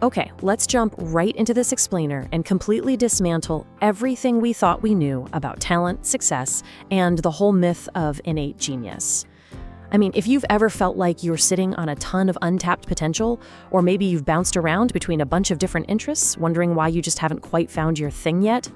Okay, let's jump right into this explainer and completely dismantle everything we thought we knew about talent, success, and the whole myth of innate genius. I mean, if you've ever felt like you're sitting on a ton of untapped potential, or maybe you've bounced around between a bunch of different interests, wondering why you just haven't quite found your thing yet,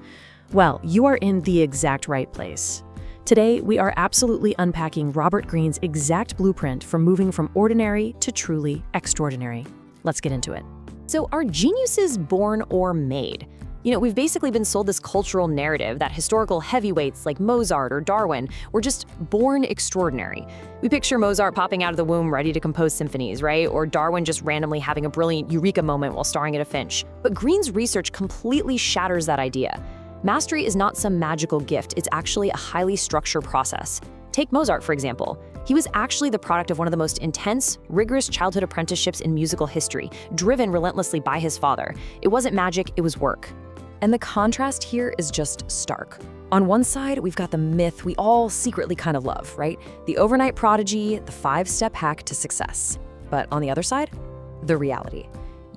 well, you are in the exact right place. Today, we are absolutely unpacking Robert Greene's exact blueprint for moving from ordinary to truly extraordinary. Let's get into it. So are geniuses born or made? We've basically been sold this cultural narrative that historical heavyweights like Mozart or Darwin were just born extraordinary. We picture Mozart popping out of the womb ready to compose symphonies, right? Or Darwin just randomly having a brilliant eureka moment while staring at a finch. But Greene's research completely shatters that idea. Mastery is not some magical gift, it's actually a highly structured process. Take Mozart, for example. He was actually the product of one of the most intense, rigorous childhood apprenticeships in musical history, driven relentlessly by his father. It wasn't magic, it was work. And the contrast here is just stark. On one side, we've got the myth we all secretly kind of love, right? The overnight prodigy, the 5-step hack to success. But on the other side, the reality.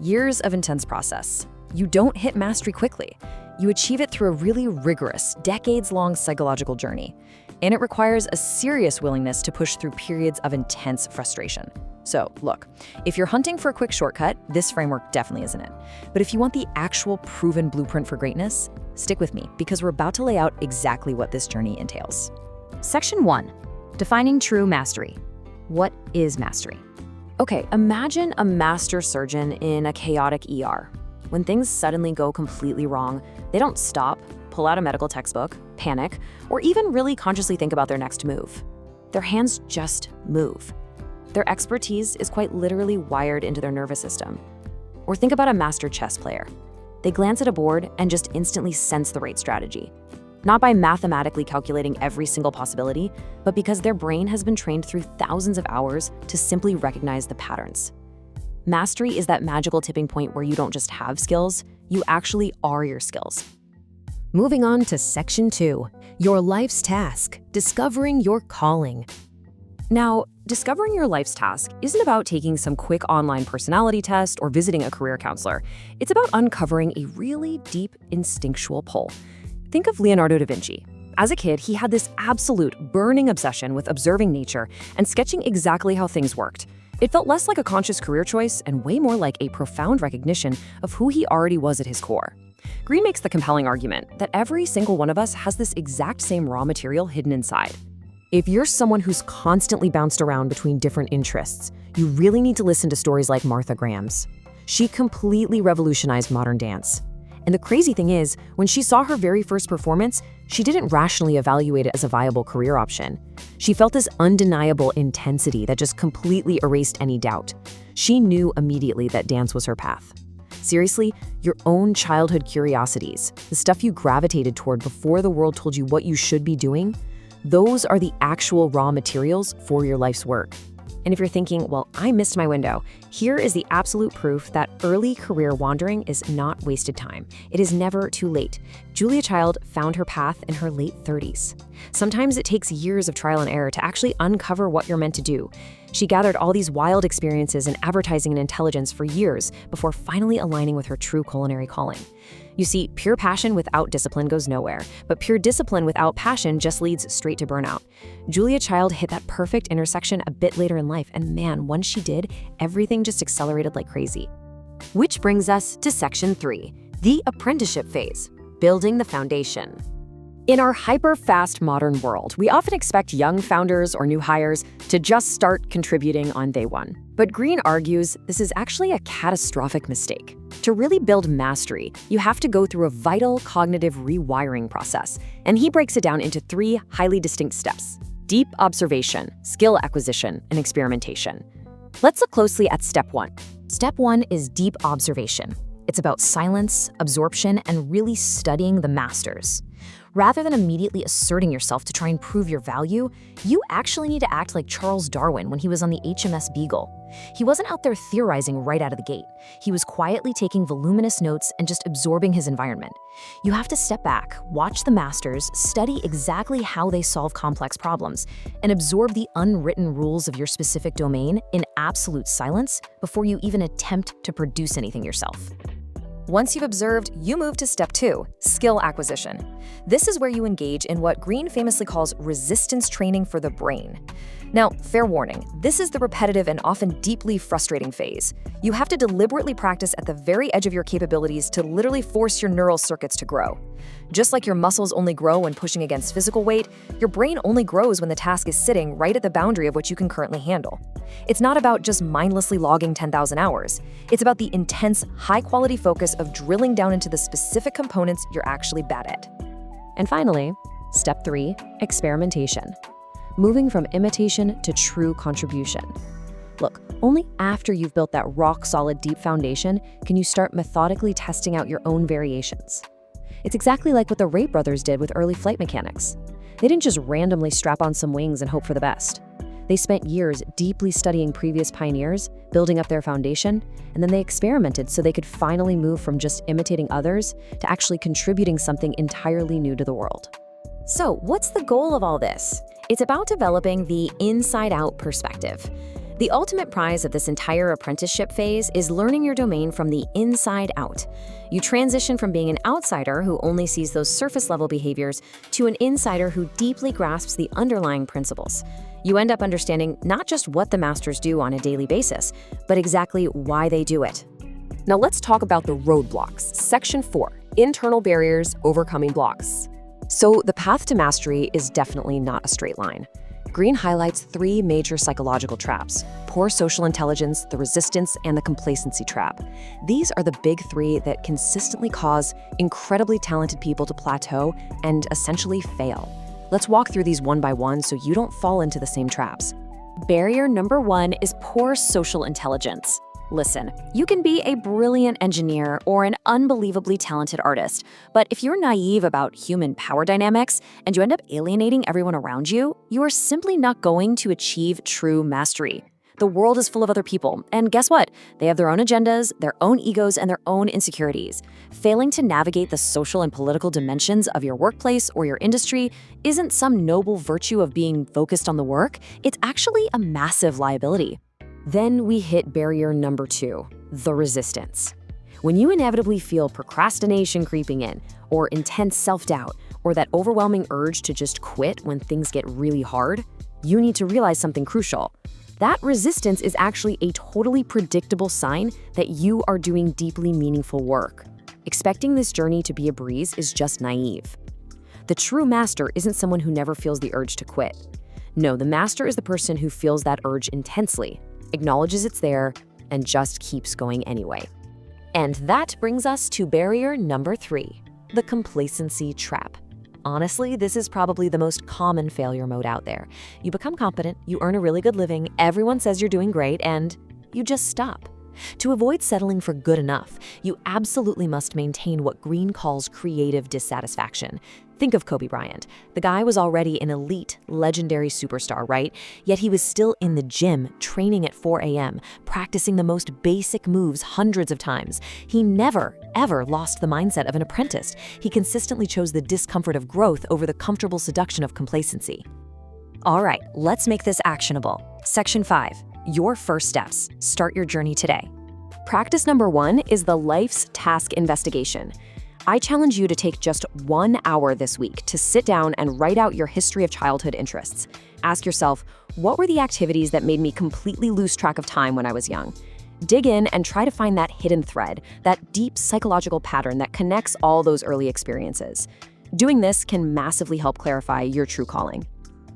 Years of intense process. You don't hit mastery quickly. You achieve it through a really rigorous, decades-long psychological journey. And it requires a serious willingness to push through periods of intense frustration. So, look, if you're hunting for a quick shortcut, this framework definitely isn't it. But if you want the actual proven blueprint for greatness, stick with me, because we're about to lay out exactly what this journey entails. Section 1. Defining true mastery. What is mastery? Okay, imagine a master surgeon in a chaotic ER. When things suddenly go completely wrong, they don't stop, pull out a medical textbook, panic, or even really consciously think about their next move. Their hands just move. Their expertise is quite literally wired into their nervous system. Or think about a master chess player. They glance at a board and just instantly sense the right strategy. Not by mathematically calculating every single possibility, but because their brain has been trained through thousands of hours to simply recognize the patterns. Mastery is that magical tipping point where you don't just have skills, you actually are your skills. Moving on to Section 2, your life's task, discovering your calling. Now, discovering your life's task isn't about taking some quick online personality test or visiting a career counselor. It's about uncovering a really deep instinctual pull. Think of Leonardo da Vinci. As a kid, he had this absolute burning obsession with observing nature and sketching exactly how things worked. It felt less like a conscious career choice and way more like a profound recognition of who he already was at his core. Greene makes the compelling argument that every single one of us has this exact same raw material hidden inside. If you're someone who's constantly bounced around between different interests, you really need to listen to stories like Martha Graham's. She completely revolutionized modern dance. And the crazy thing is, when she saw her very first performance, she didn't rationally evaluate it as a viable career option. She felt this undeniable intensity that just completely erased any doubt. She knew immediately that dance was her path. Seriously, your own childhood curiosities, the stuff you gravitated toward before the world told you what you should be doing, those are the actual raw materials for your life's work. And if you're thinking, well, I missed my window, here is the absolute proof that early career wandering is not wasted time. It is never too late. Julia Child found her path in her late 30s. Sometimes it takes years of trial and error to actually uncover what you're meant to do. She gathered all these wild experiences in advertising and intelligence for years before finally aligning with her true culinary calling. You see, pure passion without discipline goes nowhere, but pure discipline without passion just leads straight to burnout. Julia Child hit that perfect intersection a bit later in life, and man, once she did, everything just accelerated like crazy. Which brings us to Section 3, the apprenticeship phase, building the foundation. In our hyper-fast modern world, we often expect young founders or new hires to just start contributing on day one. But Greene argues this is actually a catastrophic mistake. To really build mastery, you have to go through a vital cognitive rewiring process, and he breaks it down into 3 highly distinct steps: deep observation, skill acquisition, and experimentation. Let's look closely at Step 1. Step 1 is deep observation. It's about silence, absorption, and really studying the masters. Rather than immediately asserting yourself to try and prove your value, you actually need to act like Charles Darwin when he was on the HMS Beagle. He wasn't out there theorizing right out of the gate. He was quietly taking voluminous notes and just absorbing his environment. You have to step back, watch the masters, study exactly how they solve complex problems, and absorb the unwritten rules of your specific domain in absolute silence before you even attempt to produce anything yourself. Once you've observed, you move to step 2, skill acquisition. This is where you engage in what Greene famously calls resistance training for the brain. Now, fair warning, this is the repetitive and often deeply frustrating phase. You have to deliberately practice at the very edge of your capabilities to literally force your neural circuits to grow. Just like your muscles only grow when pushing against physical weight, your brain only grows when the task is sitting right at the boundary of what you can currently handle. It's not about just mindlessly logging 10,000 hours. It's about the intense, high-quality focus of drilling down into the specific components you're actually bad at. And finally, step 3, experimentation. Moving from imitation to true contribution. Look, only after you've built that rock-solid deep foundation can you start methodically testing out your own variations. It's exactly like what the Wright brothers did with early flight mechanics. They didn't just randomly strap on some wings and hope for the best. They spent years deeply studying previous pioneers, building up their foundation, and then they experimented so they could finally move from just imitating others to actually contributing something entirely new to the world. So, what's the goal of all this? It's about developing the inside-out perspective. The ultimate prize of this entire apprenticeship phase is learning your domain from the inside out. You transition from being an outsider who only sees those surface-level behaviors to an insider who deeply grasps the underlying principles. You end up understanding not just what the masters do on a daily basis, but exactly why they do it. Now let's talk about the roadblocks. Section 4, internal barriers, overcoming blocks. So the path to mastery is definitely not a straight line. Greene highlights 3 major psychological traps: poor social intelligence, the resistance, and the complacency trap. These are the big 3 that consistently cause incredibly talented people to plateau and essentially fail. Let's walk through these one by one so you don't fall into the same traps. Barrier number 1 is poor social intelligence. Listen, you can be a brilliant engineer or an unbelievably talented artist, but if you're naive about human power dynamics and you end up alienating everyone around you, you are simply not going to achieve true mastery. The world is full of other people, and guess what? They have their own agendas, their own egos, and their own insecurities. Failing to navigate the social and political dimensions of your workplace or your industry isn't some noble virtue of being focused on the work, it's actually a massive liability. Then we hit barrier number 2, the resistance. When you inevitably feel procrastination creeping in, or intense self-doubt, or that overwhelming urge to just quit when things get really hard, you need to realize something crucial. That resistance is actually a totally predictable sign that you are doing deeply meaningful work. Expecting this journey to be a breeze is just naive. The true master isn't someone who never feels the urge to quit. No, the master is the person who feels that urge intensely, acknowledges it's there, and just keeps going anyway. And that brings us to barrier number 3, the complacency trap. Honestly, this is probably the most common failure mode out there. You become competent, you earn a really good living, everyone says you're doing great, and you just stop. To avoid settling for good enough, you absolutely must maintain what Greene calls creative dissatisfaction. Think of Kobe Bryant. The guy was already an elite, legendary superstar, right? Yet he was still in the gym, training at 4 a.m., practicing the most basic moves hundreds of times. He never, ever lost the mindset of an apprentice. He consistently chose the discomfort of growth over the comfortable seduction of complacency. All right, let's make this actionable. Section 5, your first steps. Start your journey today. Practice number 1 is the life's task investigation. I challenge you to take just 1 hour this week to sit down and write out your history of childhood interests. Ask yourself, what were the activities that made me completely lose track of time when I was young? Dig in and try to find that hidden thread, that deep psychological pattern that connects all those early experiences. Doing this can massively help clarify your true calling.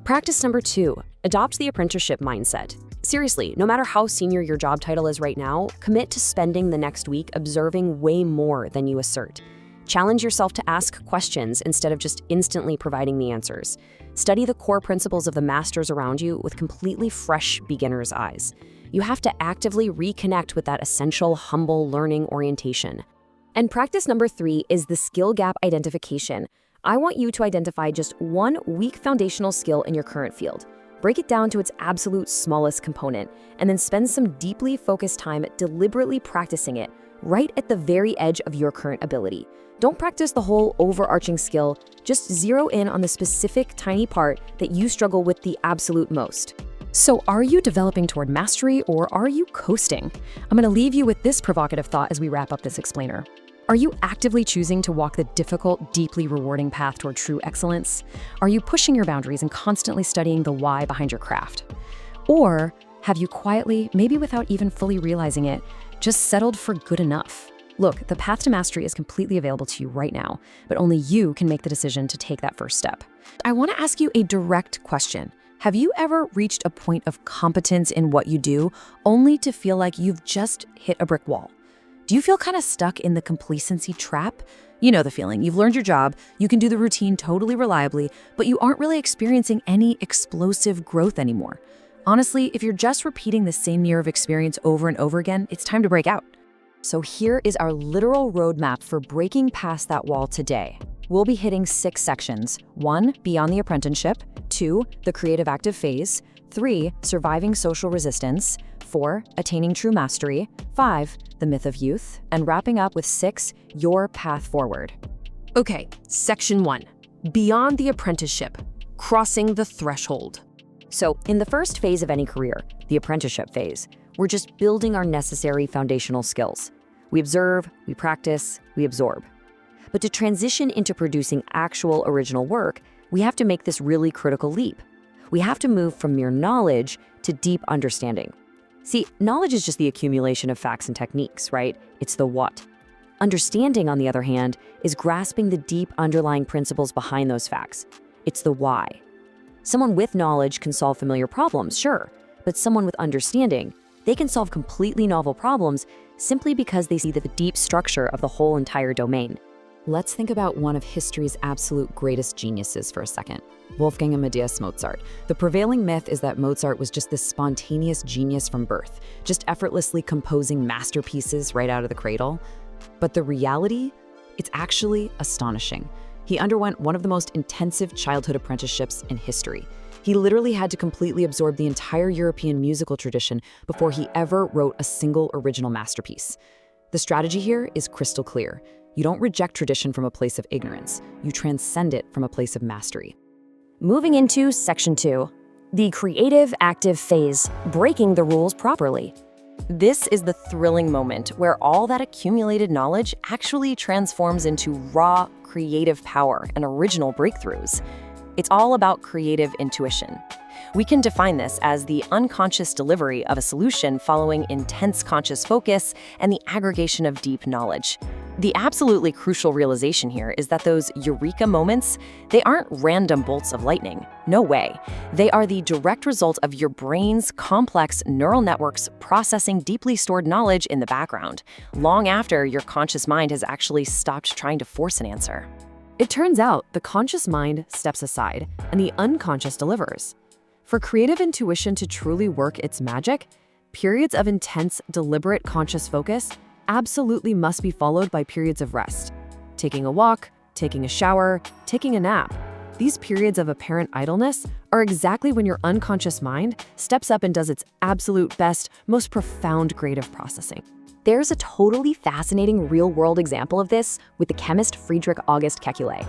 Practice number 2, adopt the apprenticeship mindset. Seriously, no matter how senior your job title is right now, commit to spending the next week observing way more than you assert. Challenge yourself to ask questions instead of just instantly providing the answers. Study the core principles of the masters around you with completely fresh beginner's eyes. You have to actively reconnect with that essential, humble learning orientation. And practice number 3 is the skill gap identification. I want you to identify just one weak foundational skill in your current field. Break it down to its absolute smallest component, and then spend some deeply focused time deliberately practicing it right at the very edge of your current ability. Don't practice the whole overarching skill, just zero in on the specific tiny part that you struggle with the absolute most. So are you developing toward mastery or are you coasting? I'm going to leave you with this provocative thought as we wrap up this explainer. Are you actively choosing to walk the difficult, deeply rewarding path toward true excellence? Are you pushing your boundaries and constantly studying the why behind your craft? Or have you quietly, maybe without even fully realizing it, just settled for good enough? Look, the path to mastery is completely available to you right now, but only you can make the decision to take that first step. I want to ask you a direct question. Have you ever reached a point of competence in what you do only to feel like you've just hit a brick wall? Do you feel kind of stuck in the complacency trap? You know the feeling. You've learned your job, you can do the routine totally reliably, but you aren't really experiencing any explosive growth anymore. Honestly, if you're just repeating the same year of experience over and over again, it's time to break out. So here is our literal roadmap for breaking past that wall today. We'll be hitting 6 sections. 1, beyond the apprenticeship. 2, the creative active phase. 3, surviving social resistance. 4, attaining true mastery. 5, the myth of youth. And wrapping up with 6, your path forward. Okay, section 1, beyond the apprenticeship, crossing the threshold. So in the first phase of any career, the apprenticeship phase, we're just building our necessary foundational skills. We observe, we practice, we absorb. But to transition into producing actual original work, we have to make this really critical leap. We have to move from mere knowledge to deep understanding. See, knowledge is just the accumulation of facts and techniques, right? It's the what. Understanding, on the other hand, is grasping the deep underlying principles behind those facts. It's the why. Someone with knowledge can solve familiar problems, sure, but someone with understanding, they can solve completely novel problems simply because they see the deep structure of the whole entire domain. Let's think about one of history's absolute greatest geniuses for a second, Wolfgang Amadeus Mozart. The prevailing myth is that Mozart was just this spontaneous genius from birth, just effortlessly composing masterpieces right out of the cradle. But the reality, it's actually astonishing. He underwent one of the most intensive childhood apprenticeships in history. He literally had to completely absorb the entire European musical tradition before he ever wrote a single original masterpiece. The strategy here is crystal clear. You don't reject tradition from a place of ignorance. You transcend it from a place of mastery. Moving into section 2, the creative active phase, breaking the rules properly. This is the thrilling moment where all that accumulated knowledge actually transforms into raw, creative power and original breakthroughs. It's all about creative intuition. We can define this as the unconscious delivery of a solution following intense conscious focus and the aggregation of deep knowledge. The absolutely crucial realization here is that those eureka moments, they aren't random bolts of lightning. No way. They are the direct result of your brain's complex neural networks processing deeply stored knowledge in the background, long after your conscious mind has actually stopped trying to force an answer. It turns out the conscious mind steps aside and the unconscious delivers. For creative intuition to truly work its magic, periods of intense, deliberate conscious focus absolutely must be followed by periods of rest. Taking a walk, taking a shower, taking a nap. These periods of apparent idleness are exactly when your unconscious mind steps up and does its absolute best, most profound creative processing. There's a totally fascinating real-world example of this with the chemist Friedrich August Kekulé.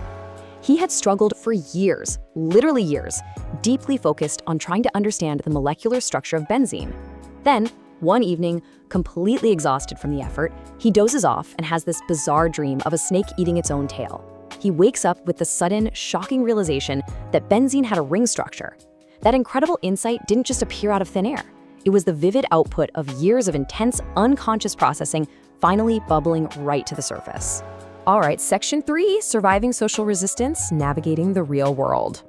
He had struggled for years, literally years, deeply focused on trying to understand the molecular structure of benzene. Then, one evening, completely exhausted from the effort, he dozes off and has this bizarre dream of a snake eating its own tail. He wakes up with the sudden, shocking realization that benzene had a ring structure. That incredible insight didn't just appear out of thin air. It was the vivid output of years of intense, unconscious processing finally bubbling right to the surface. All right, section 3, surviving social resistance, navigating the real world.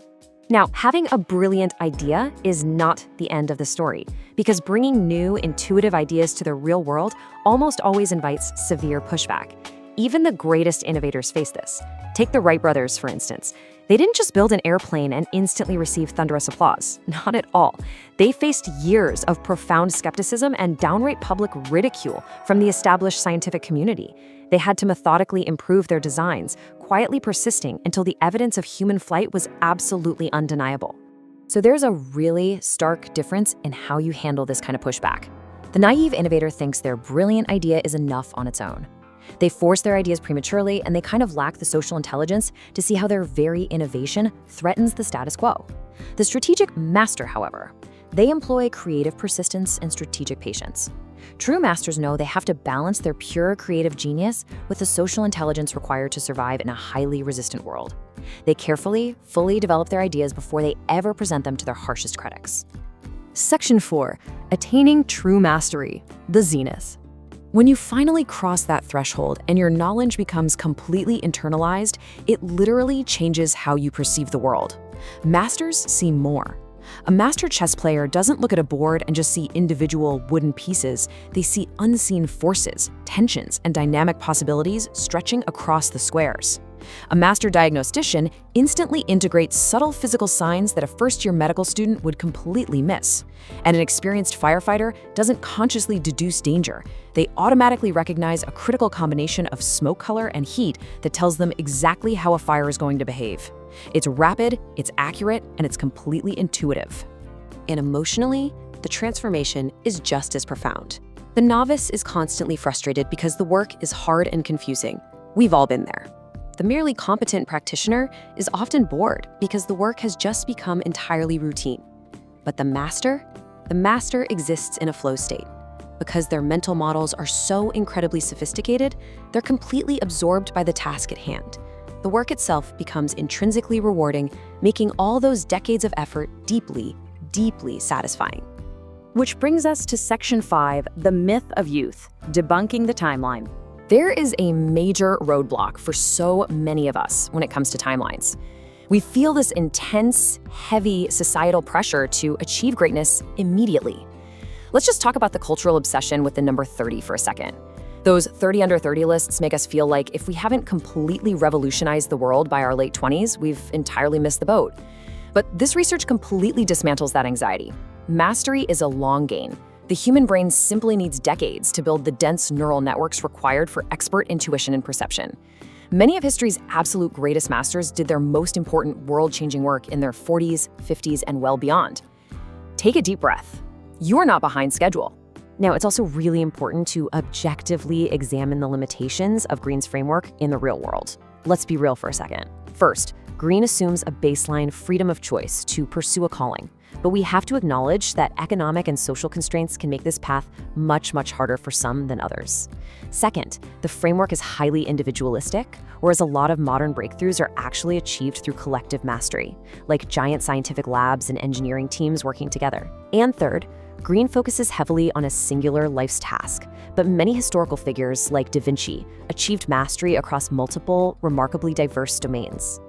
Now, having a brilliant idea is not the end of the story, because bringing new, intuitive ideas to the real world almost always invites severe pushback. Even the greatest innovators face this. Take the Wright brothers, for instance. They didn't just build an airplane and instantly receive thunderous applause. Not at all. They faced years of profound skepticism and downright public ridicule from the established scientific community. They had to methodically improve their designs, quietly persisting until the evidence of human flight was absolutely undeniable. So there's a really stark difference in how you handle this kind of pushback. The naive innovator thinks their brilliant idea is enough on its own. They force their ideas prematurely, and they kind of lack the social intelligence to see how their very innovation threatens the status quo. The strategic master, however, they employ creative persistence and strategic patience. True masters know they have to balance their pure creative genius with the social intelligence required to survive in a highly resistant world. They carefully, fully develop their ideas before they ever present them to their harshest critics. Section 4. Attaining true mastery, the zenith. When you finally cross that threshold and your knowledge becomes completely internalized, it literally changes how you perceive the world. Masters see more. A master chess player doesn't look at a board and just see individual wooden pieces. They see unseen forces, tensions, and dynamic possibilities stretching across the squares. A master diagnostician instantly integrates subtle physical signs that a first-year medical student would completely miss. And an experienced firefighter doesn't consciously deduce danger. They automatically recognize a critical combination of smoke color and heat that tells them exactly how a fire is going to behave. It's rapid, it's accurate, and it's completely intuitive. And emotionally, the transformation is just as profound. The novice is constantly frustrated because the work is hard and confusing. We've all been there. The merely competent practitioner is often bored because the work has just become entirely routine. But the master exists in a flow state. Because their mental models are so incredibly sophisticated, they're completely absorbed by the task at hand. The work itself becomes intrinsically rewarding, making all those decades of effort deeply, deeply satisfying. Which brings us to Section 5, the myth of youth, debunking the timeline. There is a major roadblock for so many of us when it comes to timelines. We feel this intense, heavy societal pressure to achieve greatness immediately. Let's just talk about the cultural obsession with the number 30 for a second. Those 30 under 30 lists make us feel like if we haven't completely revolutionized the world by our late 20s, we've entirely missed the boat. But this research completely dismantles that anxiety. Mastery is a long game. The human brain simply needs decades to build the dense neural networks required for expert intuition and perception. Many of history's absolute greatest masters did their most important world-changing work in their 40s, 50s, and well beyond. Take a deep breath. You're not behind schedule. Now, it's also really important to objectively examine the limitations of Greene's framework in the real world. Let's be real for a second. First, Greene assumes a baseline freedom of choice to pursue a calling. But we have to acknowledge that economic and social constraints can make this path much, much harder for some than others. Second, the framework is highly individualistic, whereas a lot of modern breakthroughs are actually achieved through collective mastery, like giant scientific labs and engineering teams working together. And third, Greene focuses heavily on a singular life's task, but many historical figures, like Da Vinci, achieved mastery across multiple, remarkably diverse domains.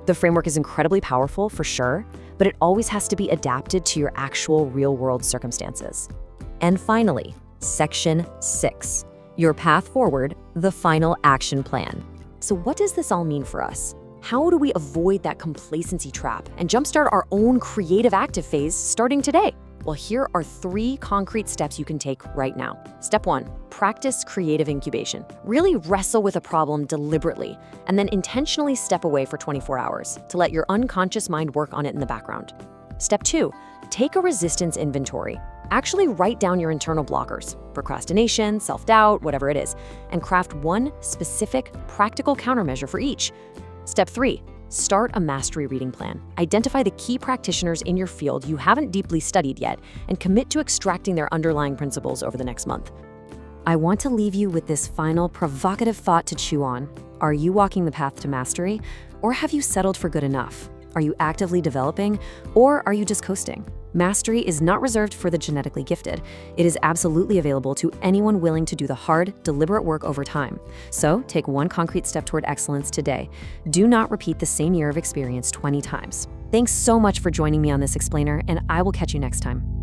The framework is incredibly powerful, for sure, but it always has to be adapted to your actual real-world circumstances. And finally, Section 6. Your path forward, the final action plan. So what does this all mean for us? How do we avoid that complacency trap and jumpstart our own creative active phase starting today? Well, here are 3 concrete steps you can take right now. Step 1, practice creative incubation. Really wrestle with a problem deliberately, and then intentionally step away for 24 hours to let your unconscious mind work on it in the background. Step 2, take a resistance inventory. Actually write down your internal blockers, procrastination, self-doubt, whatever it is, and craft one specific, practical countermeasure for each. Step 3, start a mastery reading plan. Identify the key practitioners in your field you haven't deeply studied yet and commit to extracting their underlying principles over the next month. I want to leave you with this final provocative thought to chew on. Are you walking the path to mastery, or have you settled for good enough? Are you actively developing, or are you just coasting? Mastery is not reserved for the genetically gifted. It is absolutely available to anyone willing to do the hard, deliberate work over time. So take one concrete step toward excellence today. Do not repeat the same year of experience 20 times. Thanks so much for joining me on this explainer, and I will catch you next time.